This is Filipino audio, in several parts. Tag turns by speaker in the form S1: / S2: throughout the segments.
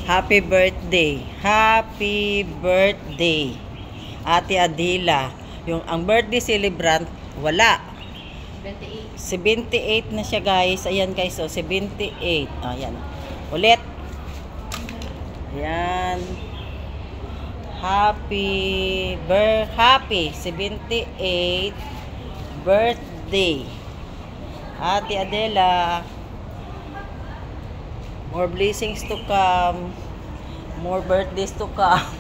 S1: Happy birthday. Happy birthday. Ate Adila. Ang birthday celebrant, wala. 78 na siya, guys. Ayan, guys. So, 78. Ayan. Ulit. Ayan. Happy 78 birthday. Ate Adela. More blessings to come. More birthdays to come.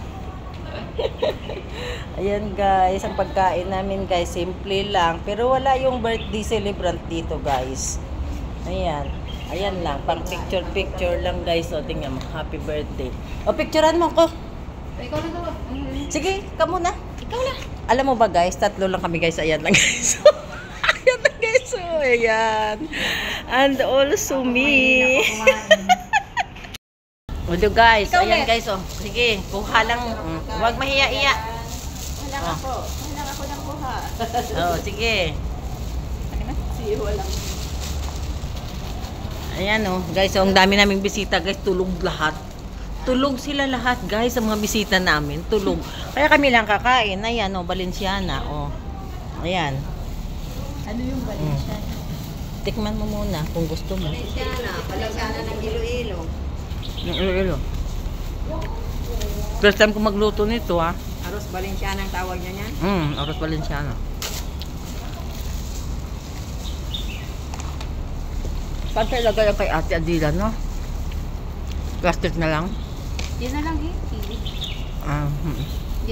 S1: Ayan, guys, ang pagkain namin, guys, simple lang. Pero wala yung birthday celebrant dito, guys. Ayan. Ayan lang, pang picture lang, guys. O, tingnan mo, happy birthday. O, picturean mo ko.
S2: Ikaw na daw.
S1: Sige, ka muna.
S2: Ikaw na.
S1: Alam mo ba, guys, 3 lang kami, guys. Ayan lang, guys. Ayan lang, guys. So, ayan. And also me. Ulo, guys.
S2: Ikaw
S1: Ayan,
S2: ulit.
S1: guys. Oh. Sige, kuha lang. Huwag mahiya-iya.
S2: Wala ka po. Wala ako ng kuha.
S1: Oh, sige.
S2: Siyo lang.
S1: Ayan, oh. Guys, oh, ang dami naming bisita, guys. Tulog lahat. Tulog sila lahat, guys, sa mga bisita namin. Tulog. Kaya kami lang kakain. Ayan, oh, Valenciana. Oh. Ayan.
S2: Ano yung Valenciana?
S1: Tikman mo muna kung gusto mo.
S2: Valenciana ng Iloilo.
S1: Ng Iloilo. First time ko magluto nito, ha.
S2: Aros Valenciana ang tawag niya niyan?
S1: Aros Valenciana. Saan tayo lagay ang kay Ate Adila, no? Plastic na lang?
S2: Yan na lang eh. Hindi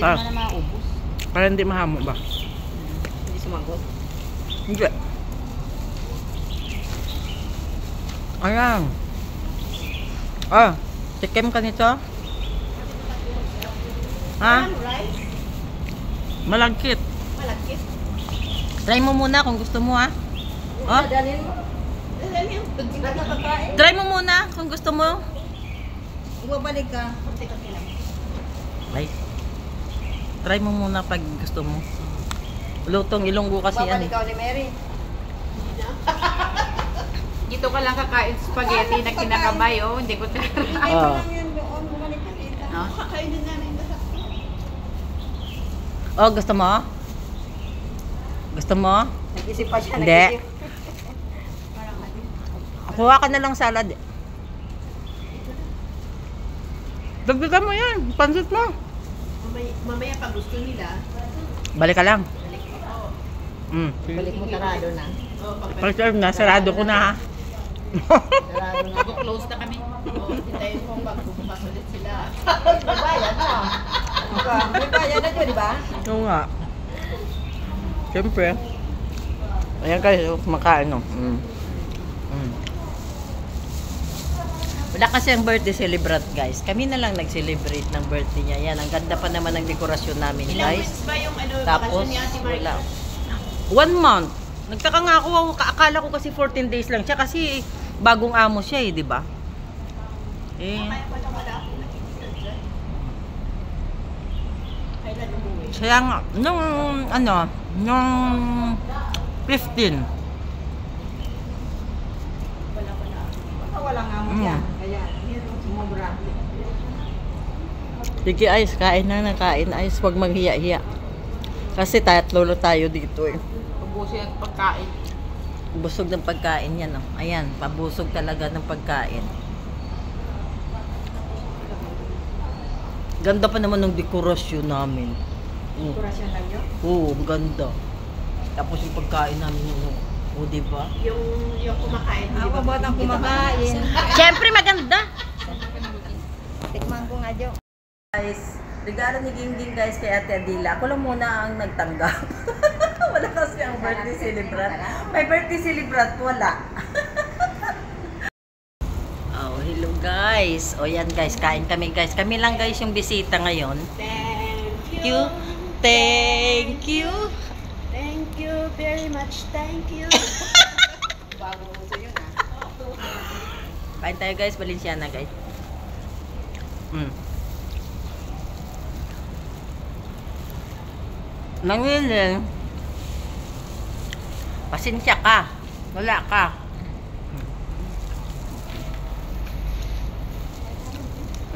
S1: Ah.
S2: naman na maubos.
S1: Para hindi mahamo ba?
S2: Hindi sumagot.
S1: Hindi. Ayan. Tikim ka nito? Ha?
S2: Rice?
S1: Malagkit.
S2: Malakit.
S1: Try mo muna kung gusto mo, ha? Oh,
S2: Dalhin mo. Dalhin mo. Pagsikat na pagkain.
S1: try mo muna kung gusto mo.
S2: Ibabalik ka. Kunti-kunti lang.
S1: Ay. Try mo muna pag gusto mo. Lutong Ilonggo kasi yan.
S2: Ibabalik ka ni Mary. Dito ka lang kakain spaghetti na kinakabay, oh. Hindi ko tara.
S1: Oh.
S2: No? Kakainin na rin.
S1: Oh, gusto mo? Gusto mo?
S2: Nag-isip pa siya.
S1: Hindi. Kuha ka na lang salad. Dagdagan mo yan. Pansit mo.
S2: Mamaya pag gusto nila,
S1: Balik ka lang.
S2: balik mo tarado na.
S1: Pag-serve na, sarado ko na, ha.
S2: Tarado na. Close na kami. Hintayin mo magbubukas ulit sila. May bayad na. May bayad na dyan, di ba?
S1: Oo nga. Siyempre. Ayan kayo, kumakain, no. Wala kasi ang birthday celebrant, guys. Kami na lang nag-celebrate ng birthday niya. Yan, ang ganda pa naman ng dekorasyon namin, guys.
S2: ba yung
S1: Tapos, wala. 1 month. Nagtaka nga ako, akala ko kasi 14 days lang siya kasi bagong amo siya, di ba? Kaya nga, nung 15.
S2: Wala nga mo yan. Kaya, sumubra.
S1: Sige, Ice, kain na kain, Ice. Huwag maghiya-hiya. Kasi tatlo tayo dito, eh.
S2: Ubusin ang pagkain.
S1: Busog ng pagkain yan, oh. Ayan, pabusog talaga ng pagkain. Ganda pa naman ng dekorasyon namin.
S2: Dekorasyon lang yun?
S1: Oo, ang ganda. Tapos yung pagkain namin, oh, diba?
S2: Yung kumakain. Ako ba ang kumakain?
S1: Siyempre, maganda!
S2: Tikman ko nga, Jo.
S1: Guys, regalo ni Gingging, guys, kay Ate Adila. Ako lang muna ang nagtanggap. Wala kasi ang birthday celebrant. May birthday celebrant, wala. Oh, hello guys. O yan guys, kain kami guys. Kami lang guys yung bisita ngayon.
S2: Thank
S1: You. Thank you.
S2: Thank you very much. Thank you. Bago uso yun, ah.
S1: Kain tayo guys, Valenciana guys. Nangilin. Pasensya ka. Wala ka.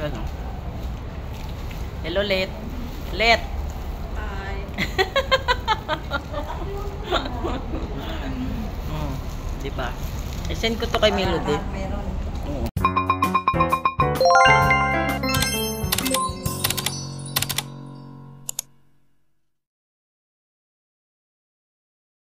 S1: Ano? Hello, Let. Let.
S2: Hi.
S1: Di ba? I-send ko to kay Melody.
S2: Meron.
S1: Oo.